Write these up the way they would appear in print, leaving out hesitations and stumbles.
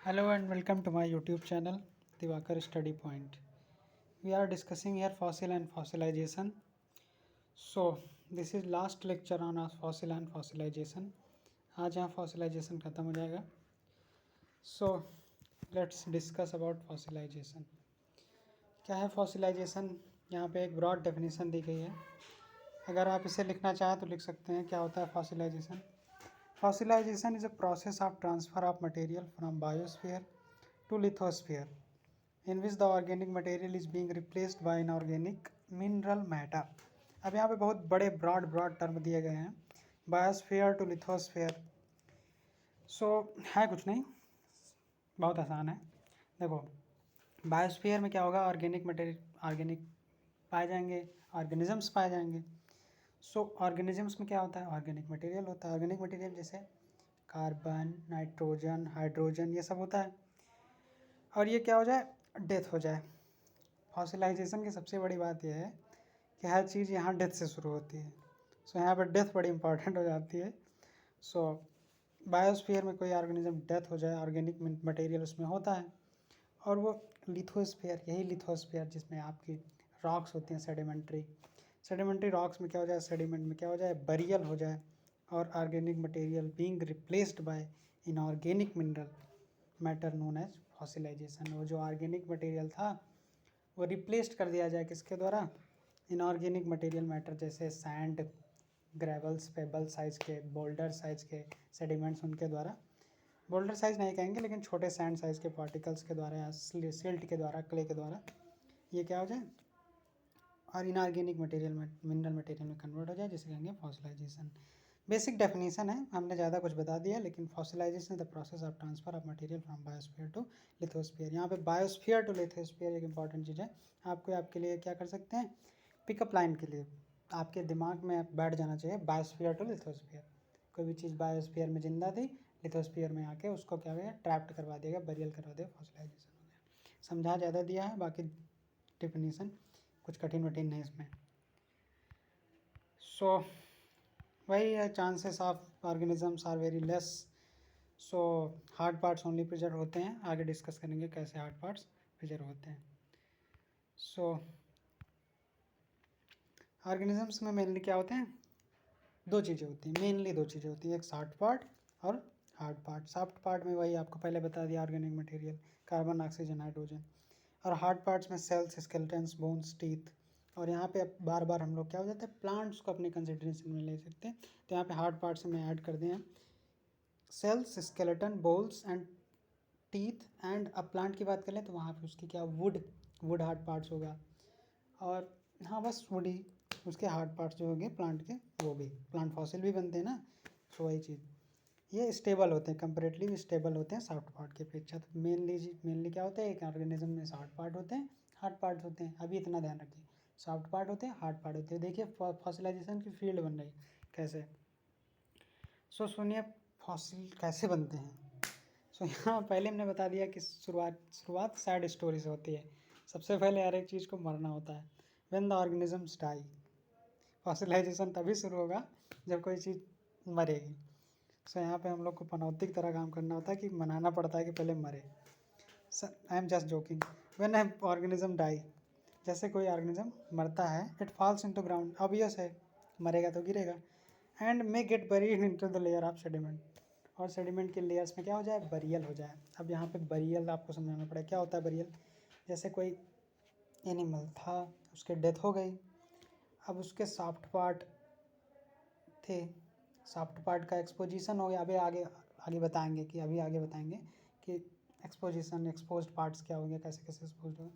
Hello and welcome to my YouTube channel Divakar Study Point. We are discussing here fossil and fossilization. So this is last lecture on our fossil and fossilization. आज यहाँ fossilization ख़त्म हो जाएगा. So let's discuss about fossilization. क्या है fossilization? यहाँ पे एक broad definition दी गई है. अगर आप इसे लिखना चाहें तो लिख सकते हैं. क्या होता है fossilization? Fossilization is a process of transfer of material from biosphere to lithosphere in which the organic material is being replaced by inorganic mineral matter. अब यहाँ पे बहुत बड़े ब्रॉड टर्म दिए गए हैं. Biosphere to lithosphere. सो है कुछ नहीं, बहुत आसान है. देखो बायोस्फीयर में क्या होगा, ऑर्गेनिक पाए जाएंगे, ऑर्गेनिजम्स पाए जाएंगे. सो ऑर्गेनिजम्स में क्या होता है, ऑर्गेनिक मटेरियल होता है. ऑर्गेनिक मटेरियल जैसे कार्बन, नाइट्रोजन, हाइड्रोजन, ये सब होता है. और ये क्या हो जाए, डेथ हो जाए. फॉसिलाइजेशन की सबसे बड़ी बात यह है कि हर चीज़ यहाँ डेथ से शुरू होती है. सो यहाँ पर डेथ बड़ी इंपॉर्टेंट हो जाती है. सो बायोस्फीयर में कोई ऑर्गेनिज्म डेथ हो जाए, ऑर्गेनिक मटेरियल उसमें होता है. और वो लिथोस्फीयर, यही लिथोस्फीयर जिसमें आपकी रॉक्स होती हैं, सेडिमेंट्री रॉक्स में क्या हो जाए, सेडिमेंट में क्या हो जाए, बरियल हो जाए. और organic material being replaced by inorganic mineral matter known as fossilisation. वो जो ऑर्गेनिक मटेरियल था वो रिप्लेस्ड कर दिया जाए किसके द्वारा, इनऑर्गेनिक मटेरियल मैटर, जैसे सैंड, ग्रेवल्स, पेबल साइज़ के, बोल्डर साइज़ के सेडिमेंट्स, उनके द्वारा. बोल्डर साइज़ नहीं कहेंगे लेकिन छोटे सैंड साइज़ के पार्टिकल्स के द्वारा या सिल्ट के द्वारा, क्ले के द्वारा ये क्या हो जाए, और इनऑर्गेनिक मटेरियल में, मिनरल मटेरियल में कन्वर्ट हो जाए, जिसे कहेंगे फॉसिलाइजेशन. बेसिक डेफिनेशन है, हमने ज़्यादा कुछ बता दिया. लेकिन fossilisation the process of transfer of material from biosphere to lithosphere. यहाँ पे बायोस्फीयर टू लिथोस्फीयर एक इंपॉर्टेंट चीज़ है. आपके लिए क्या कर सकते हैं, पिकअप लाइन के लिए आपके दिमाग में बैठ जाना चाहिए, बायोस्फीयर टू लिथोस्फीयर. कोई भी चीज़ बायोस्फीयर में जिंदा थी, लिथोस्फीयर में आके उसको क्या गया, ट्रैप्ड करवा दिया गया, बरियल करवा दिया, फॉसिलाइजेशन हो गया. समझा ज़्यादा दिया है, बाकी डेफिनेशन कुछ कठिन वठिन नहीं इसमें. सो वही है, chances of organisms are very less. So hard parts only preserve होते हैं. आगे डिस्कस करेंगे कैसे हार्ड पार्ट्स प्रिजर्व होते हैं. सो ऑर्गेनिजम्स में मेनली क्या होते हैं, दो चीज़ें होती हैं, मेनली दो चीज़ें होती हैं. एक सॉफ्ट पार्ट और हार्ड पार्ट. सॉफ्ट पार्ट में वही आपको पहले बता दिया, organic material, carbon, oxygen, hydrogen. और हार्ड पार्ट्स में सेल्स, स्केलेटन्स, बोन्स, टीथ. और यहाँ पे बार बार हम लोग क्या हो जाता है, प्लांट्स को अपने कंसिडरेशन में ले सकते हैं. तो यहाँ पे हार्ड पार्ट्स में ऐड कर दिए shells, skeleton, bones and teeth. And अब प्लांट की बात करें तो वहाँ पे उसकी क्या, वुड हार्ड पार्ट्स होगा. और हाँ बस वुड ही, उसके हार्ड पार्ट्स जो होंगे प्लांट के, वो भी प्लांट फॉसिल भी बनते हैं ना. सो वही चीज़, ये स्टेबल होते हैं, कंपेरेटिवली स्टेबल होते हैं सॉफ्ट पार्ट की अपेक्षा. तो मेनली क्या होता है, एक ऑर्गेनिज्म में सॉफ्ट पार्ट होते हैं, हार्ड पार्ट होते हैं. अभी इतना ध्यान रखिए, सॉफ्ट पार्ट होते हैं, हार्ड पार्ट होते हैं. देखिए फॉसिलाइजेशन की फील्ड बन रही कैसे. सो सुनिए फॉसिल कैसे बनते हैं. सो यहाँ पहले हमने बता दिया कि शुरुआत सैड स्टोरी से होती है. सबसे पहले हर एक चीज़ को मरना होता है. When the organisms die, fossilisation तभी शुरू होगा जब कोई चीज़ मरेगी. सो यहाँ पे हम लोग को पनौती की तरह काम करना होता है कि मनाना पड़ता है कि पहले मरे. I am just joking. When a organism die, जैसे कोई ऑर्गेनिज्म मरता है, it falls into ground, obvious है मरेगा तो गिरेगा. And may get buried into the layer of sediment, और सेडिमेंट के लेयर्स में क्या हो जाए, बरियल हो जाए. अब यहाँ पे बरियल आपको समझाना पड़ेगा क्या होता है बरियल. जैसे कोई एनिमल था, उसके डेथ हो गई, अब उसके सॉफ्ट पार्ट थे, सॉफ्ट पार्ट का एक्सपोजिशन हो गया. अभी आगे आगे बताएंगे कि एक्सपोजिशन, एक्सपोज्ड पार्ट्स क्या होंगे, कैसे कैसे एक्सपोज होंगे.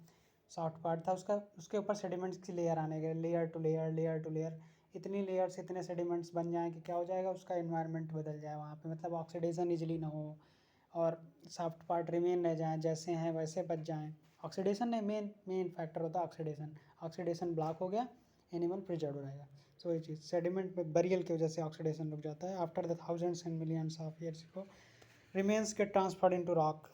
सॉफ्ट पार्ट था उसका, उसके ऊपर सेडिमेंट्स की लेयर आने गए, layer to layer, layer to layer. इतनी लेयर से इतने सेडिमेंट्स बन जाएँ कि क्या हो जाएगा, उसका इन्वायरमेंट बदल जाए वहाँ पे, मतलब ऑक्सीडेशन इजली ना हो, और सॉफ्ट पार्ट रिमेन रह जाएँ, जैसे हैं वैसे बच जाएँ. ऑक्सीडेशन नहीं, मेन फैक्टर होता है ऑक्सीडेशन. ऑक्सीडेशन ब्लॉक हो गया, एनिमल प्रिजर्व हो रहेगा. सो ये चीज़ सेडिमेंट में बरियल की वजह से ऑक्सीडेशन रुक जाता है. After the thousands and millions of years को remains get transferred into rock.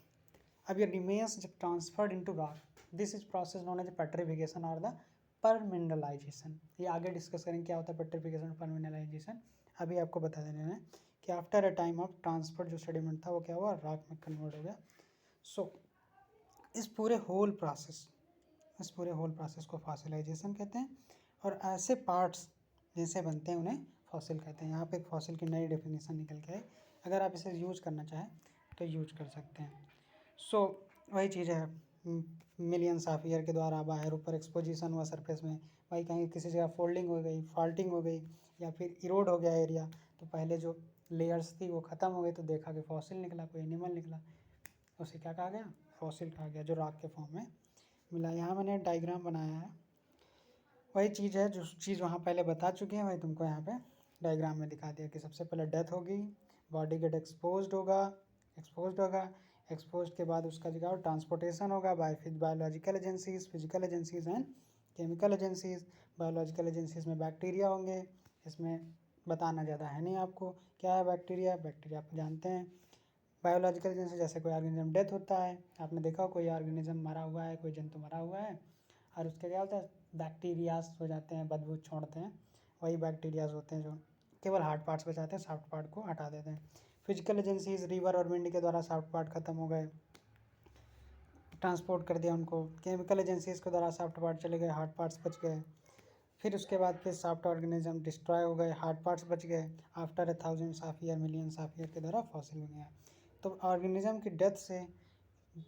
अब ये रिमेन्स जब transferred into rock, this is process known as petrification और द परमिनरलाइजेशन. ये आगे डिस्कस करेंगे क्या होता है पेट्रिफिकेशन और परमिनरलाइजेशन. अभी आपको बता देना है कि after a time of transfer जो सेडिमेंट था वो क्या हुआ, रॉक में कन्वर्ट हो गया. सो इस पूरे होल प्रोसेस को फॉसिलाइजेशन कहते हैं। और ऐसे पार्ट्स जैसे बनते हैं उन्हें फॉसिल कहते हैं। यहाँ पे एक फॉसिल की नई डेफिनेशन निकल के आई, अगर आप इसे यूज करना चाहें तो यूज कर सकते हैं। सो वही चीज़ है, मिलियंस ऑफ ईयर के द्वारा बाहर ऊपर एक्सपोजिशन हुआ सरफेस में, भाई कहीं किसी जगह फोल्डिंग हो गई, फॉल्टिंग हो गई, या फिर इरोड हो गया एरिया, तो पहले जो लेयर्स थी वो ख़त्म हो गई, तो देखा कि फॉसिल निकला, कोई एनिमल निकला, उसे क्या कहा गया, फॉसिल कहा गया, जो रॉक के फॉर्म में मिला। यहाँ मैंने डायग्राम बनाया है, वही चीज़ है जो चीज़ वहाँ पहले बता चुके हैं, वही तुमको यहाँ पे डायग्राम में दिखा दिया कि सबसे पहले डेथ होगी, बॉडी गेट एक्सपोज्ड होगा, एक्सपोज के बाद उसका जगह ट्रांसपोर्टेशन होगा bye biological agencies, physical agencies and chemical agencies. Biological agencies में बैक्टीरिया होंगे, इसमें बताना ज़्यादा है नहीं आपको, क्या है बैक्टीरिया, बैक्टीरिया आप जानते हैं। बायोलॉजिकल एजेंसी जैसे कोई ऑर्गेनिज्म डेथ होता है, आपने देखा हो कोई ऑर्गेनिज्म मरा हुआ है, कोई जंतु मरा हुआ है, और उसके क्या होता है, बैक्टीरियाज हो जाते हैं, बदबू छोड़ते हैं, वही बैक्टीरियाज होते हैं जो केवल हार्ड पार्ट्स बचाते हैं, सॉफ्ट पार्ट को हटा देते हैं। फिजिकल एजेंसीज रिवर और विंड के द्वारा सॉफ्ट पार्ट खत्म हो गए, ट्रांसपोर्ट कर दिया उनको। केमिकल एजेंसीज के द्वारा सॉफ्ट पार्ट चले गए, हार्ड पार्ट्स बच गए। फिर उसके बाद फिर सॉफ्ट ऑर्गेनिज्म डिस्ट्रॉय हो गए, हार्ड पार्ट्स बच गए। After thousands of year, millions of year के द्वारा फॉसिल हो गया। तो ऑर्गेनिज्म की डेथ से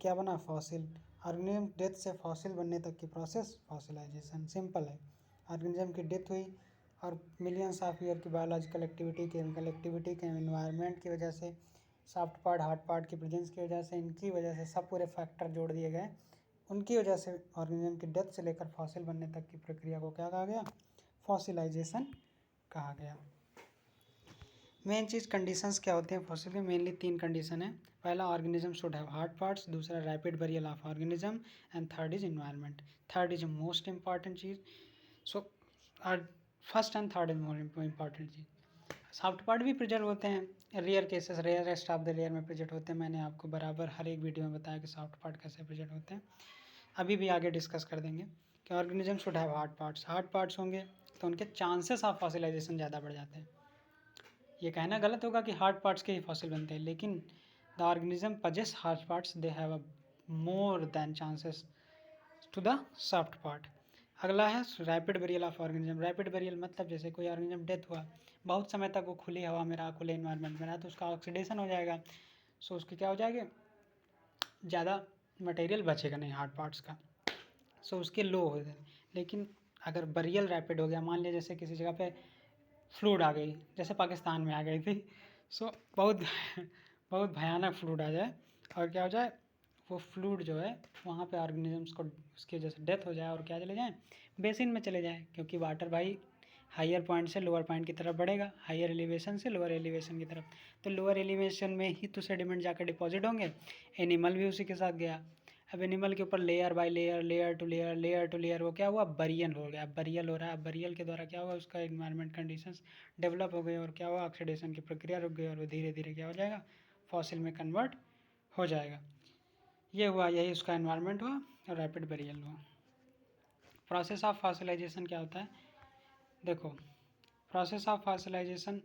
क्या बना, फॉसिल। ऑर्गेनिज्म डेथ से फॉसिल बनने तक की प्रोसेस फॉसिलाइजेशन, सिंपल है। ऑर्गेनिज्म की डेथ हुई और मिलियंस ऑफ ईयर की बायोलॉजिकल एक्टिविटी, केमिकल एक्टिविटी के एनवायरनमेंट की वजह से, सॉफ्ट पार्ट हार्ड पार्ट की प्रेजेंस की वजह से, इनकी वजह से सब पूरे फैक्टर जोड़ दिए गए, उनकी वजह से ऑर्गेनिज्म की डेथ से लेकर फॉसिल बनने तक की प्रक्रिया को क्या कहा गया, फॉसिलाइजेशन कहा गया। मेन चीज़ कंडीशंस क्या होते हैं फॉसिल में, मेनली 3 कंडीशन है। पहला, organism should have hard parts, दूसरा rapid burial of organism, and third is environment. Third is most important चीज़। So first and third is more important चीज़। सॉफ्ट पार्ट भी प्रिजर्व होते हैं, rare cases, rarest of the rare में preserve होते हैं। मैंने आपको बराबर हर एक वीडियो में बताया कि सॉफ्ट पार्ट कैसे प्रिजर्व होते हैं, अभी भी आगे डिस्कस कर देंगे कि organism should have hard parts होंगे तो उनके चांसेस ऑफ फॉसिलाइजेशन ज़्यादा बढ़ जाते हैं। ये कहना गलत होगा कि हार्ड पार्ट्स के ही फॉसिल बनते हैं, लेकिन the organism possess hard parts, they have a more than chances to the soft part. अगला है rapid burial of organism. Rapid burial मतलब जैसे कोई ऑर्गेनिज्म डेथ हुआ, बहुत समय तक वो खुली हवा में रहा, खुले इन्वायरमेंट में रहा, तो उसका ऑक्सीडेशन हो जाएगा, सो उसकी क्या हो जाएगी, ज़्यादा मटेरियल बचेगा नहीं हार्ड पार्ट्स का, सो उसके लो हो जाए। लेकिन अगर बरियल रैपिड हो गया, मान लिया जैसे किसी जगह पे फ्लूड आ गई, जैसे पाकिस्तान में आ गई थी, सो बहुत बहुत भयानक फ्लूड आ जाए, और क्या हो जाए, वो फ्लूड जो है वहाँ पे ऑर्गेनिजम्स को उसकी वजह से डेथ हो जाए और क्या चले जाएँ, बेसिन में चले जाएँ, क्योंकि वाटर भाई हायर पॉइंट से लोअर पॉइंट की तरफ बढ़ेगा, हायर एलिवेशन से लोअर एलिवेशन की तरफ, तो लोअर एलिवेशन में ही तो सेडिमेंट जाकर डिपॉजिट होंगे, एनिमल भी उसी के साथ गया। अब एनिमल के ऊपर layer by layer, layer to layer वो क्या हुआ, बरियल हो गया, बरियल हो रहा है। बरियल के द्वारा क्या हुआ, उसका इन्वायरमेंट कंडीशंस डेवलप हो गए और क्या हुआ, ऑक्सीडेशन की प्रक्रिया रुक गई और वो धीरे धीरे क्या हो जाएगा, फॉसिल में कन्वर्ट हो जाएगा। ये हुआ, यही उसका इन्वायरमेंट हुआ और रैपिड बरियल हुआ। प्रोसेस ऑफ फॉसिलाइजेशन क्या होता है, देखो प्रोसेस ऑफ फॉसिलाइजेशन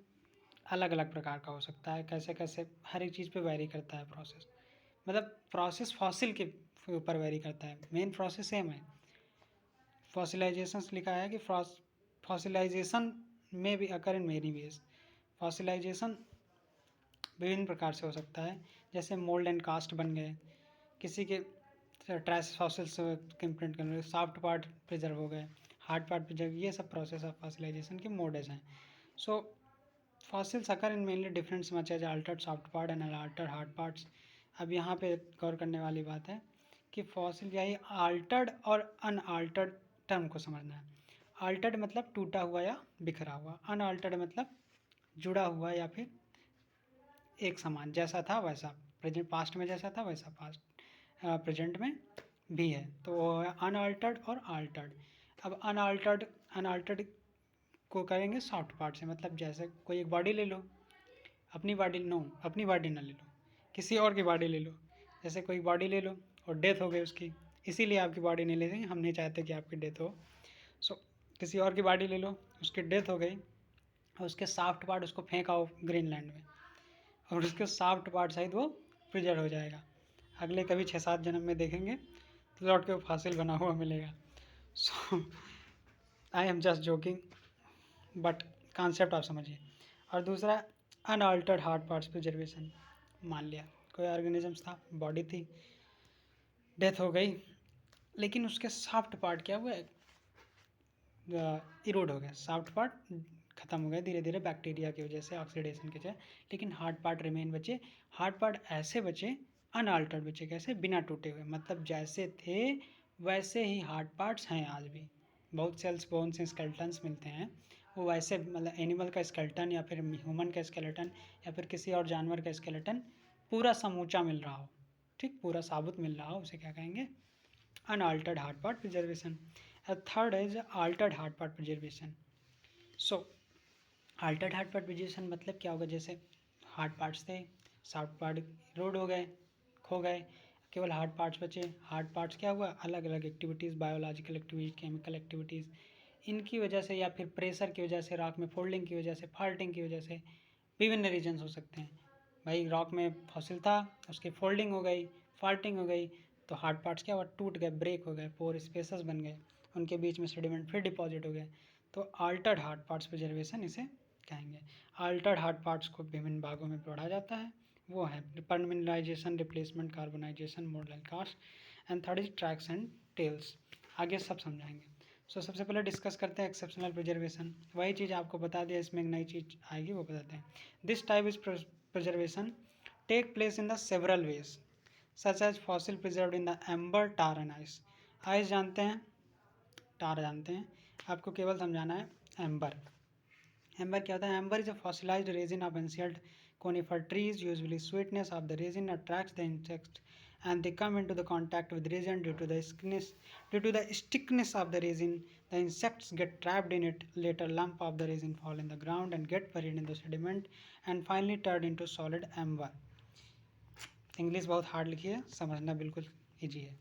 अलग अलग प्रकार का हो सकता है, कैसे कैसे हर एक चीज़ पे वेरी करता है प्रोसेस, मतलब प्रोसेस फॉसिल के ऊपर वेरी करता है, मेन प्रोसेस सेम है। फॉसिलाइजेशन लिखा है कि फॉसिलाइजेशन में भी अकर इन मेनी वेज। फॉसिलाइजेशन विभिन्न प्रकार से हो सकता है, जैसे मोल्ड एंड कास्ट बन गए, किसी के ट्रेस फॉसिल्स के इम्प्रिंट कर गए, सॉफ्ट पार्ट प्रिजर्व हो गए, हार्ड पार्ट प्रिजर्व, ये सब प्रोसेस ऑफ फॉसिलाइजेशन के मोड्स हैं। So fossils occur in mainly different much as altered soft part and altered hard parts. अब यहाँ पे गौर करने वाली बात है कि फॉसिल यही अल्टर्ड और अनअल्टर्ड टर्म को समझना है। अल्टर्ड मतलब टूटा हुआ या बिखरा हुआ, अनअल्टर्ड मतलब जुड़ा हुआ या फिर एक समान, जैसा था वैसा, प्रेजेंट पास्ट में जैसा था वैसा पास्ट प्रेजेंट में भी है, तो वो है अनअल्टर्ड और अल्टर्ड। अब अनअल्टर्ड को करेंगे सॉफ्ट पार्ट से, मतलब जैसे कोई एक बॉडी ले लो, अपनी बॉडी ना ले लो, किसी और की बॉडी ले लो, जैसे कोई बॉडी ले लो और डेथ हो गई उसकी, इसीलिए आपकी बॉडी नहीं ले रही, हम नहीं चाहते कि आपकी डेथ हो। सो किसी और की बॉडी ले लो, उसकी डेथ हो गई और उसके सॉफ्ट पार्ट उसको फेंका हो ग्रीनलैंड में, और उसके सॉफ्ट पार्ट सहित वो प्रिजर्व हो जाएगा। अगले कभी 6-7 जन्म में देखेंगे तो लौट के वो फॉसिल बना हुआ मिलेगा। So I am just joking, but concept आप समझिए। और दूसरा अनअल्टर्ड हार्ड पार्ट्स प्रिजर्वेशन। मान लिया कोई ऑर्गेनिजम्स था, बॉडी थी, डेथ हो गई, लेकिन उसके सॉफ्ट पार्ट क्या हुआ, इरोड हो गया, सॉफ्ट पार्ट खत्म हो गया धीरे धीरे बैक्टीरिया की वजह से, ऑक्सीडेशन की वजह, लेकिन हार्ड पार्ट रिमेन बचे। हार्ड पार्ट ऐसे बचे, अनअल्टर्ड बचे, कैसे, बिना टूटे हुए, मतलब जैसे थे वैसे ही हार्ड पार्ट्स हैं आज भी। बहुत सेल्स बोन्स स्केलेटन्स मिलते हैं, वो वैसे, मतलब एनिमल का स्केलेटन या फिर ह्यूमन का स्केलेटन या फिर किसी और जानवर का स्केलेटन पूरा समूचा मिल रहा हो, ठीक, पूरा साबुत मिल रहा हो, उसे क्या कहेंगे, unaltered hard part preservation. Third is Altered hard part preservation. So Altered hard part preservation मतलब क्या होगा, जैसे हार्ड पार्ट्स थे, सॉफ्ट पार्ट रोड हो गए, खो गए, केवल हार्ड पार्ट्स बचे। हार्ड पार्ट्स क्या हुआ, अलग अलग activities, biological activities, chemical activities, इनकी वजह से या फिर प्रेशर की वजह से, रॉक में फोल्डिंग की वजह से, फॉल्टिंग की वजह से, विभिन्न रीजन्स हो सकते हैं। भाई रॉक में फॉसिल था, उसकी फोल्डिंग हो गई, फॉल्टिंग हो गई, तो हार्ड पार्ट्स क्या हुआ, टूट गए, ब्रेक हो गए, पोर स्पेसेस बन गए, उनके बीच में सेडिमेंट फिर डिपॉजिट हो गए, तो अल्टर्ड हार्ड पार्ट्स प्रिजर्वेशन इसे कहेंगे। अल्टर्ड हार्ड पार्ट्स को विभिन्न भागों में तोड़ा जाता है, वो है permineralization, replacement, carbonization, mould cast, and third is tracks and trails. आगे सब समझाएंगे। सो सबसे पहले डिस्कस करते हैं एक्सेप्शनल प्रिजर्वेशन। वही चीज़ आपको बता दिया, इसमें एक नई चीज़ आएगी वो बताते हैं। This type is preservation take place in the several ways such as fossil preserved in the amber, tar and ice. Ice जानते हैं, टार जानते हैं, आपको केवल समझाना है एम्बर। एम्बर क्या होता है, amber is a fossilised resin of ancient conifer trees. Usually sweetness of the resin attracts the insects and they come into the contact with resin due to the stickiness of the resin. The insects get trapped in it. Later lump of the resin fall in the ground and get buried in the sediment and finally turned into solid amber. English बहुत hard लिखी है, समझना बिल्कुल easy है।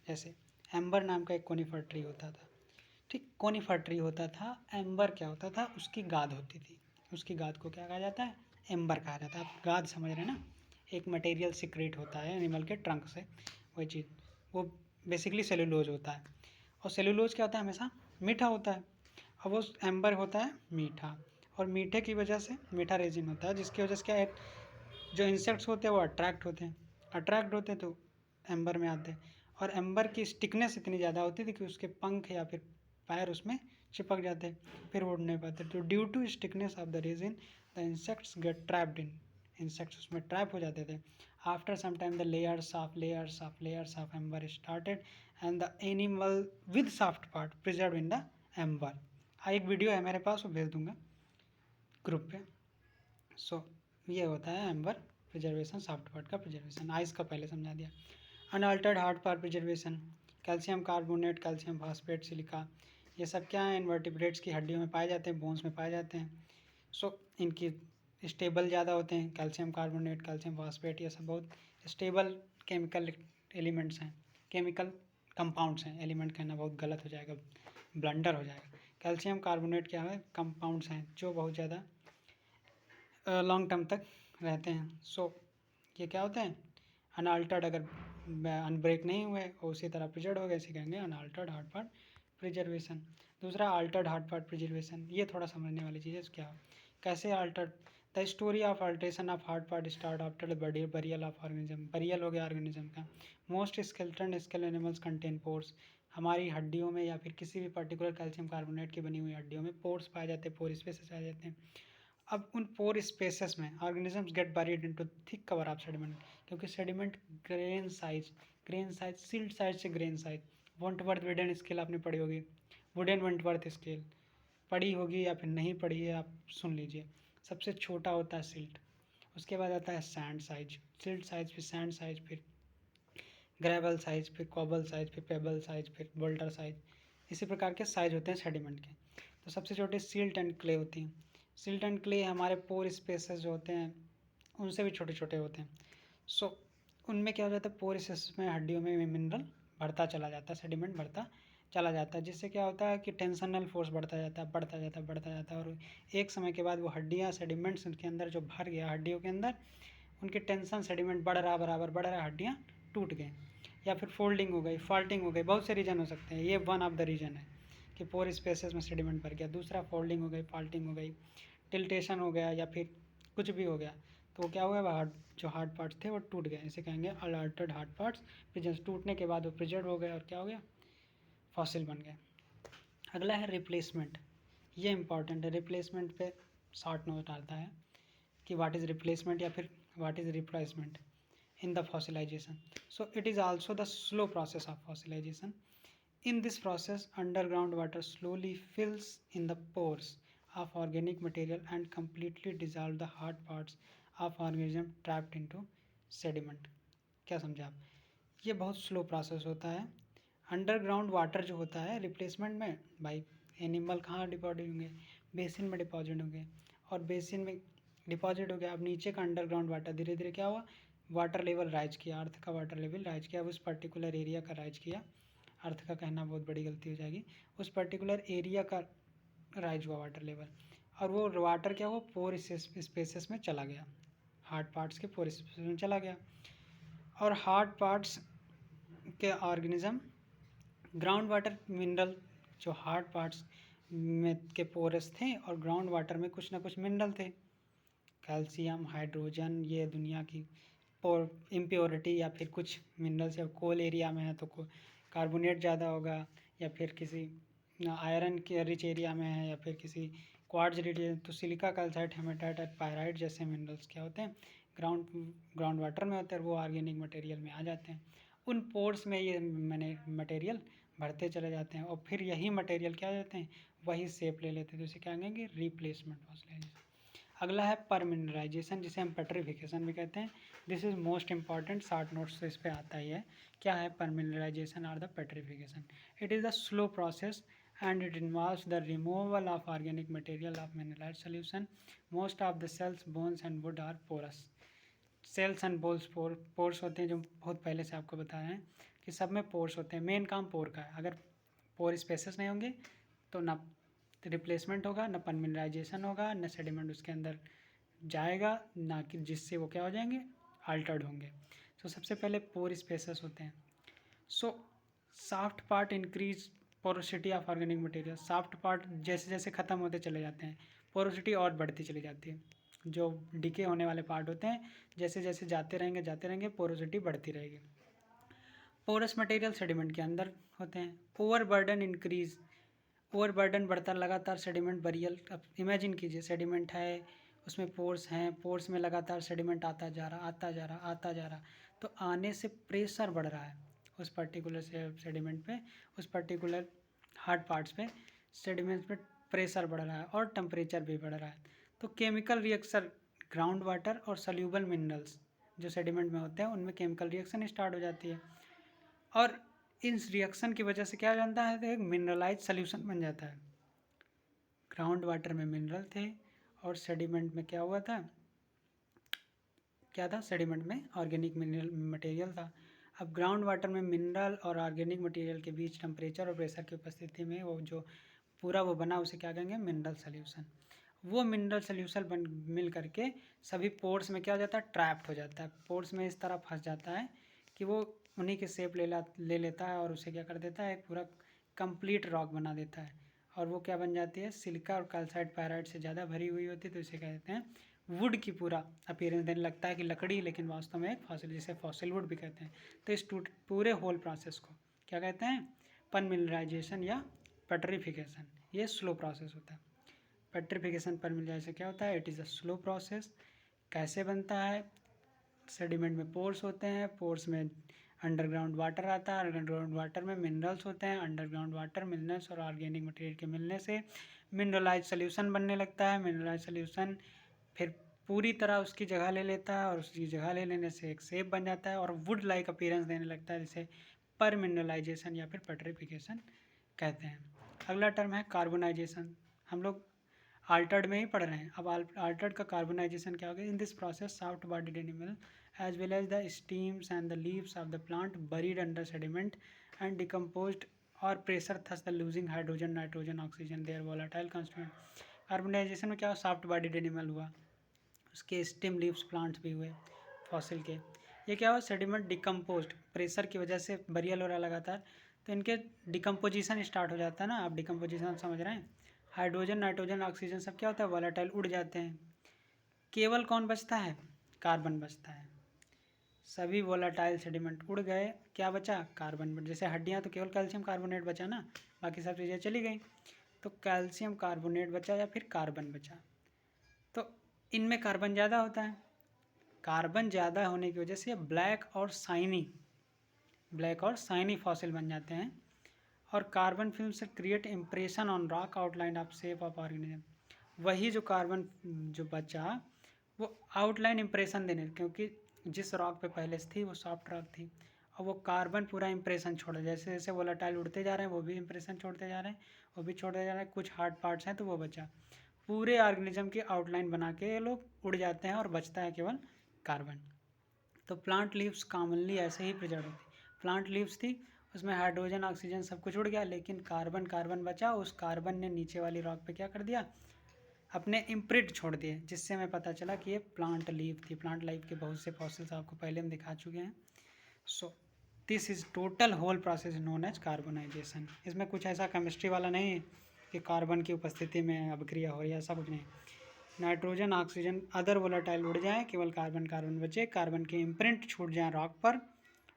जैसे amber नाम का एक कोनीफर ट्री होता था, ठीक, कोनीफर ट्री होता था, एम्बर क्या होता था, उसकी गाद होती थी, उसकी गाद को क्या कहा जाता है, एम्बर कहा जाता है। आप गाद समझ रहे हैं ना, एक मटेरियल सिक्रेट होता है एनिमल के ट्रंक से, वही चीज़, वो बेसिकली सेलुलोज होता है, और सेलुलोज क्या होता है, हमेशा मीठा होता है, और वो एम्बर होता है मीठा, और मीठे की वजह से मीठा रेजिन होता है, जिसकी वजह से क्या है, जो इंसेक्ट्स होते हैं वो अट्रैक्ट होते हैं तो एम्बर में आते हैं, और एम्बर की स्टिकनेस इतनी ज़्यादा होती थी कि उसके पंख या फिर पैर उसमें चिपक जाते, फिर उड़ नहीं पाते, तो due to stickiness of the resin the insects get trapped in, insects उसमें ट्रैप हो जाते थे। After some time the layers of amber started and the animal with soft part preserve in the amber. एक video है मेरे पास, वो भेज दूंगा ग्रुप पे। सो ये होता है एम्बर प्रिजर्वेशन, सॉफ्ट पार्ट का प्रिजर्वेशन। आइस का पहले समझा दिया। Unaltered hard part preservation, calcium carbonate, calcium phosphate, silica, ये सब क्या है, इन्वर्टिब्रेट्स की हड्डियों में पाए जाते हैं, बोन्स में पाए जाते हैं। सो इनकी स्टेबल ज़्यादा होते हैं, कैल्शियम कार्बोनेट, कैल्शियम फॉस्फेट, ये सब बहुत स्टेबल केमिकल एलिमेंट्स हैं, केमिकल कंपाउंड्स हैं, एलिमेंट कहना बहुत गलत हो जाएगा, ब्लंडर हो जाएगा। कैल्शियम कार्बोनेट क्या है, कंपाउंड्स हैं जो बहुत ज़्यादा लॉन्ग टर्म तक रहते हैं। सो ये क्या होते हैं, अनअल्टर्ड, अगर अनब्रेक नहीं हुए और उसी तरह प्रिजर्व हो गए, इसे कहेंगे अनअल्टर्ड हार्ड पार्ट प्रिजर्वेशन। दूसरा अल्टर्ड हार्ड पार्ट प्रिजर्वेशन, ये थोड़ा समझने वाली चीज़ है, क्या कैसे Altered. The story of alteration of hard part start after burial of organism, burial हो गया ऑर्गेनिज्म का। Most skeleton scale animals contain pores, हमारी हड्डियों में या फिर किसी भी पर्टिकुलर कैल्शियम कार्बोनेट की बनी हुई हड्डियों में पोर्स पाए जाते हैं, पोर स्पेसेस पाए जाते हैं। अब उन पोर स्पेसेस में organisms get buried into thick cover of sediment, क्योंकि sediment grain size silt size से grain size, Wentworth Udden scale आपने पढ़ी होगी, वुडन वंटवर्थ स्केल पढ़ी होगी या फिर नहीं पढ़ी है, आप सुन लीजिए। सबसे छोटा होता है सिल्ट, उसके बाद आता है सैंड साइज, सिल्ट साइज, फिर सैंड साइज, फिर ग्रेवल साइज, फिर कॉबल साइज, फिर पेबल साइज, फिर बोल्डर साइज, इसी प्रकार के साइज होते हैं सेडिमेंट के। तो सबसे छोटे सिल्ट एंड क्ले होती हैं। सिल्ट एंड क्ले हमारे पोर स्पेसेस जो होते हैं उनसे भी छोटे छोटे होते हैं। सो उनमें क्या हो जाता है, पोर स्पेसेस में हड्डियों में मिनरल बढ़ता चला जाता है, सेडिमेंट बढ़ता चला जाता है, जिससे क्या होता है कि टेंशनल फोर्स बढ़ता जाता है, और एक समय के बाद वो हड्डियाँ सेडिमेंट्स उनके अंदर जो भर गया हड्डियों के अंदर, उनकी टेंशन सेडिमेंट बढ़ रहा, बराबर बढ़ रहा, हड्डियाँ टूट गए, या फिर फोल्डिंग हो गई, फॉल्टिंग हो गई, बहुत से रीज़न हो सकते हैं। ये वन ऑफ द रीज़न है कि पोर स्पेसेस में सेडिमेंट भर गया। दूसरा फोल्डिंग हो गई, फॉल्टिंग हो गई, टिल्टेशन हो गया, या फिर कुछ भी हो गया, तो क्या हुआ, हार्ड जो हार्ड पार्ट्स थे वो टूट गए, इसे कहेंगे अल्टर्ड हार्ड पार्ट्स। प्रिजर्व टूटने के बाद वो प्रिजर्व हो गए और क्या हो गया, फॉसिल बन गए। अगला है रिप्लेसमेंट। ये इंपॉर्टेंट है, रिप्लेसमेंट पे शॉर्ट नोट आता है कि व्हाट इज़ रिप्लेसमेंट या फिर what is replacement in the fossilization. So it is also the slow process of fossilization. In this process, underground water slowly fills in the pores of organic material and completely dissolve the hard parts of organism trapped into sediment. क्या समझा आप? ये बहुत slow process होता है। Underground water जो होता है रिप्लेसमेंट में, भाई एनिमल कहाँ डिपॉजिट होंगे, बेसिन में डिपॉजिट होंगे, और बेसिन में डिपॉजिट हो गया। अब नीचे का अंडरग्राउंड वाटर धीरे धीरे क्या हुआ, वाटर लेवल राइज किया, अर्थ का वाटर लेवल राइज किया, उस पर्टिकुलर एरिया का राइज किया। अर्थ का कहना बहुत बड़ी गलती हो जाएगी, उस पर्टिकुलर एरिया का राइज हुआ वाटर लेवल, और वो वाटर क्या हुआ, पोर स्पेसेस में चला गया, हार्ड पार्ट्स के पोर स्पेसेस में चला गया। और हार्ड पार्ट्स के ऑर्गेनिज्म, ग्राउंड वाटर मिनरल जो हार्ड पार्ट्स में के पोरस थे, और ग्राउंड वाटर में कुछ ना कुछ मिनरल थे, कैल्शियम, हाइड्रोजन, ये दुनिया की इम्प्योरिटी, या फिर कुछ मिनरल्स, या कोल एरिया में है तो कार्बोनेट ज़्यादा होगा, या फिर किसी आयरन के रिच एरिया में है, या फिर किसी क्वार्ट्ज रिच, तो सिलिका, कैल्साइट, हेमेटाइट और पायराइट जैसे मिनरल्स क्या होते हैं, ग्राउंड वाटर में होते हैं, वो ऑर्गेनिक मटेरियल में आ जाते हैं। उन पोर्स में ये मटेरियल भरते चले जाते हैं, और फिर यही मटेरियल क्या हो जाते हैं, वही शेप ले लेते हैं, तो इसे क्या कहेंगे, रिप्लेसमेंट फॉसिलाइजेशन। अगला है परमिनराइजेशन, जिसे हम पेट्रिफिकेशन भी कहते हैं। This is most important, short notes से इस पर आता ही है। क्या है परमिनराइजेशन और the petrification? It is the slow process and it involves the removal of organic material of mineralized solution. Most of the cells, bones and wood are porous. Shells and bones pores होते हैं, जो बहुत पहले से आपको बता रहे हैं कि सब में पोर्स होते हैं। मेन काम पोर का है, अगर पोर स्पेसेस नहीं होंगे तो ना रिप्लेसमेंट होगा, ना परमिनराइजेशन होगा, ना सेडिमेंट उसके अंदर जाएगा, ना कि जिससे वो क्या हो जाएंगे, अल्टर्ड होंगे। तो सबसे पहले पोर स्पेसेस होते हैं। So soft part increase porosity of organic material. Soft part जैसे जैसे ख़त्म होते चले जाते हैं, पोरोसिटी और बढ़ती चली जाती है। जो डिके होने वाले पार्ट होते हैं, जैसे जैसे जाते रहेंगे पोरोसिटी बढ़ती रहेगी। पोरस मटेरियल सेडिमेंट के अंदर होते हैं। Over burden increase, over burden बढ़ता लगातार सेडिमेंट बरियल। अब इमेजिन कीजिए सेडिमेंट है, उसमें पोर्स हैं, पोर्स में लगातार सेडिमेंट आता जा रहा, तो आने से प्रेशर बढ़ रहा है उस पर्टिकुलर सेडिमेंट पे, उस पर्टिकुलर हार्ड पार्ट्स पे सेडिमेंट्स पे प्रेशर बढ़ रहा है, और टेम्परेचर भी बढ़ रहा है। तो केमिकल रिएक्शन, ग्राउंड वाटर और सल्यूबल मिनरल्स जो सेडिमेंट में होते हैं, उनमें केमिकल रिएक्शन स्टार्ट हो जाती है, और इस रिएक्शन की वजह से क्या बनता है, तो एक मिनरलाइज सोल्यूशन बन जाता है। ग्राउंड वाटर में मिनरल थे, और सेडिमेंट में क्या हुआ था, क्या था, सेडिमेंट में ऑर्गेनिक मिनरल मटेरियल था। अब ग्राउंड वाटर में मिनरल और ऑर्गेनिक मटेरियल के बीच टेम्परेचर और प्रेशर की उपस्थिति में वो जो पूरा वो बना, उसे क्या कहेंगे, मिनरल सोल्यूशन। वो मिनरल सोल्यूशन बन मिल करके सभी पोर्स में क्या हो जाता है, ट्रैप्ड हो जाता है, पोर्स में इस तरह फंस जाता है कि वो उन्हीं के शेप ले लेता है, और उसे क्या कर देता है, एक पूरा कंप्लीट रॉक बना देता है। और वो क्या बन जाती है, सिलिका और कैल्साइट पायराइट से ज़्यादा भरी हुई होती है, तो इसे कहते हैं वुड की पूरा अपीयरेंस देने लगता है कि लकड़ी, लेकिन वास्तव में एक फॉसिल, जिसे फॉसिल वुड भी कहते हैं। तो इस पूरे होल प्रोसेस को क्या कहते हैं, परमिनराइजेशन या पेट्रिफिकेशन। ये स्लो प्रोसेस होता है। पेट्रिफिकेशन परमिनराइजेशन क्या होता है, it is a slow process. कैसे बनता है, सेडिमेंट में पोर्स होते हैं, पोर्स में अंडरग्राउंड वाटर आता है, अंडरग्राउंड वाटर में मिनरल्स होते हैं, अंडरग्राउंड वाटर, मिनरल्स और ऑर्गेनिक मटेरियल के मिलने से मिनरलाइज सोल्यूशन बनने लगता है। मिनरलाइज सोल्यूशन फिर पूरी तरह उसकी जगह ले लेता है, और उसकी जगह ले लेने से एक शेप बन जाता है, और वुड लाइक अपीयरेंस देने लगता है, जिसे परमिनरलाइजेशन या फिर पेट्रिफिकेशन कहते हैं। अगला टर्म है कार्बोनाइजेशन। हम लोग आल्टर्ड में ही पढ़ रहे हैं, अब आल्टर्ड का कार्बोनाइजेशन क्या होगा, in this process soft bodied animal as well as the stems and the leaves of the plant buried under sediment and decomposed or pressure, thus the losing hydrogen, nitrogen, oxygen, their volatile constituent। Carbonisation में क्या, soft bodied animal हुआ, उसके stem leaves plants भी हुए fossil के, ये क्या हुआ, सेडिमेंट डिकम्पोज्ड, प्रेशर की वजह से बरियल हो रहा लगातार, तो इनके डिकम्पोजिशन स्टार्ट हो जाता है ना। आप डिकम्पोजिशन समझ रहे हैं। हाइड्रोजन, नाइट्रोजन, ऑक्सीजन सब क्या होता है, वॉलेटाइल, उड़ जाते हैं। केवल कौन बचता है, कार्बन बचता है। सभी वोलाटाइल सेडिमेंट उड़ गए, क्या बचा, कार्बन। जैसे हड्डियाँ तो केवल कैल्शियम कार्बोनेट बचा ना, बाकी सब चीज़ें चली गई, तो कैल्शियम कार्बोनेट बचा या फिर कार्बन बचा। तो इनमें कार्बन ज़्यादा होता है, कार्बन ज़्यादा होने की वजह से ब्लैक और शाइनी फॉसिल बन जाते हैं। और कार्बन फिल्म से create impression on rock outline of shape of organism. वही जो कार्बन जो बचा वो आउटलाइन इम्प्रेशन देने, क्योंकि जिस रॉक पे पहले से थी वो सॉफ्ट रॉक थी, और वो कार्बन पूरा इम्प्रेशन छोड़, जैसे जैसे वोलेटाइल उड़ते जा रहे हैं वो भी इम्प्रेशन छोड़ते जा रहे हैं, वो भी छोड़ते जा रहे हैं। कुछ हार्ड पार्ट्स हैं तो वो बचा, पूरे ऑर्गेनिज्म की आउटलाइन बना के ये लोग उड़ जाते हैं और बचता है केवल कार्बन। तो प्लांट लीव्स कॉमनली ऐसे ही प्रिजर्व होती, प्लांट लीव्स थी उसमें हाइड्रोजन ऑक्सीजन सब कुछ उड़ गया, लेकिन कार्बन बचा। उस कार्बन ने नीचे वाली रॉक पे क्या कर दिया, अपने इम्प्रिंट छोड़ दिए, जिससे हमें पता चला कि ये प्लांट लीफ थी। प्लांट लाइफ के बहुत से फॉसिल्स आपको पहले हम दिखा चुके हैं। So this is total whole process known as carbonisation. इसमें कुछ ऐसा केमिस्ट्री वाला नहीं है कि कार्बन की उपस्थिति में अभिक्रिया हो रही है, ऐसा कुछ नहीं। नाइट्रोजन, ऑक्सीजन, अदर वोलेटाइल उड़ जाए, केवल कार्बन बचे, कार्बन के इम्प्रिंट छूट जाए रॉक पर,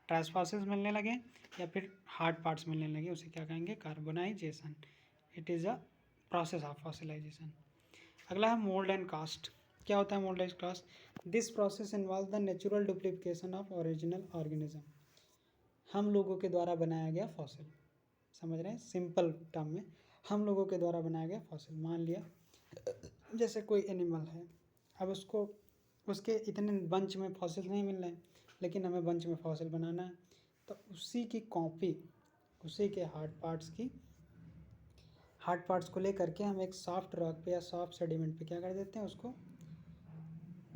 ट्रेस फॉसिल्स मिलने लगे या फिर हार्ड पार्ट्स मिलने लगे, उसे क्या कहेंगे, carbonisation. It is a process of fossilisation. अगला है मोल्ड एंड कास्ट। क्या होता है mould and cast, this process involve the natural duplication of original organism. हम लोगों के द्वारा बनाया गया फॉसिल, समझ रहे हैं, सिंपल टर्म में हम लोगों के द्वारा बनाया गया फॉसिल। मान लिया जैसे कोई एनिमल है, अब उसको उसके इतने बंच में फॉसिल नहीं मिल रहे हैं, लेकिन हमें बंच में फॉसिल बनाना है, तो उसी की कॉपी, उसी के हार्ड पार्ट्स को लेकर के हम एक सॉफ्ट रॉक पे या सॉफ्ट सेडिमेंट पे क्या कर देते हैं, उसको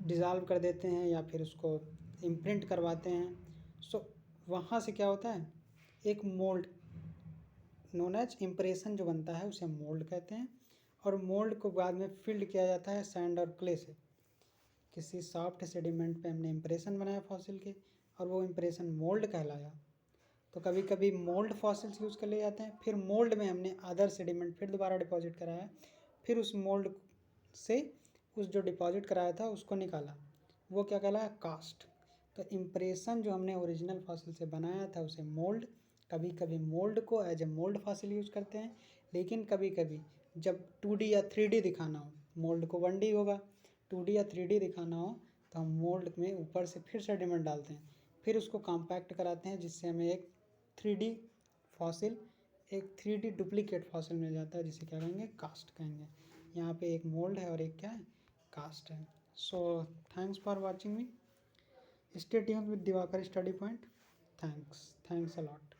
डिज़ाल्व कर देते हैं या फिर उसको इम्प्रिंट करवाते हैं। सो वहाँ से क्या होता है, एक मोल्ड नोन एज इम्प्रेशन जो बनता है उसे मोल्ड कहते हैं। और मोल्ड को बाद में फिल्ड किया जाता है सैंड और क्ले से। किसी सॉफ्ट सेडिमेंट पे हमने इम्प्रेशन बनाया फॉसिल के, और वो इम्प्रेशन मोल्ड कहलाया। तो कभी कभी मोल्ड फॉसिल्स यूज़ कर ले जाते हैं, फिर मोल्ड में हमने अदर सेडिमेंट फिर दोबारा डिपॉजिट कराया, फिर उस मोल्ड से उस जो डिपॉजिट कराया था उसको निकाला, वो क्या कहलाया, कास्ट। तो इम्प्रेशन जो हमने ओरिजिनल फॉसिल से बनाया था उसे मोल्ड। कभी कभी मोल्ड को as a mould fossil use करते हैं, लेकिन कभी कभी जब 2D या 3D दिखाना हो, मोल्ड को 1D होगा, 2D या 3D दिखाना हो तो हम मोल्ड में ऊपर से फिर सेडिमेंट डालते हैं, फिर उसको कॉम्पैक्ट कराते हैं, जिससे हमें एक 3D फॉसिल, एक 3D डुप्लीकेट फॉसिल मिल जाता है, जिसे क्या कहेंगे, कास्ट कहेंगे। यहाँ पे एक मोल्ड है और एक क्या है, कास्ट है। So thanks for watching me, stay tuned with Diwakar study point. Thanks a lot.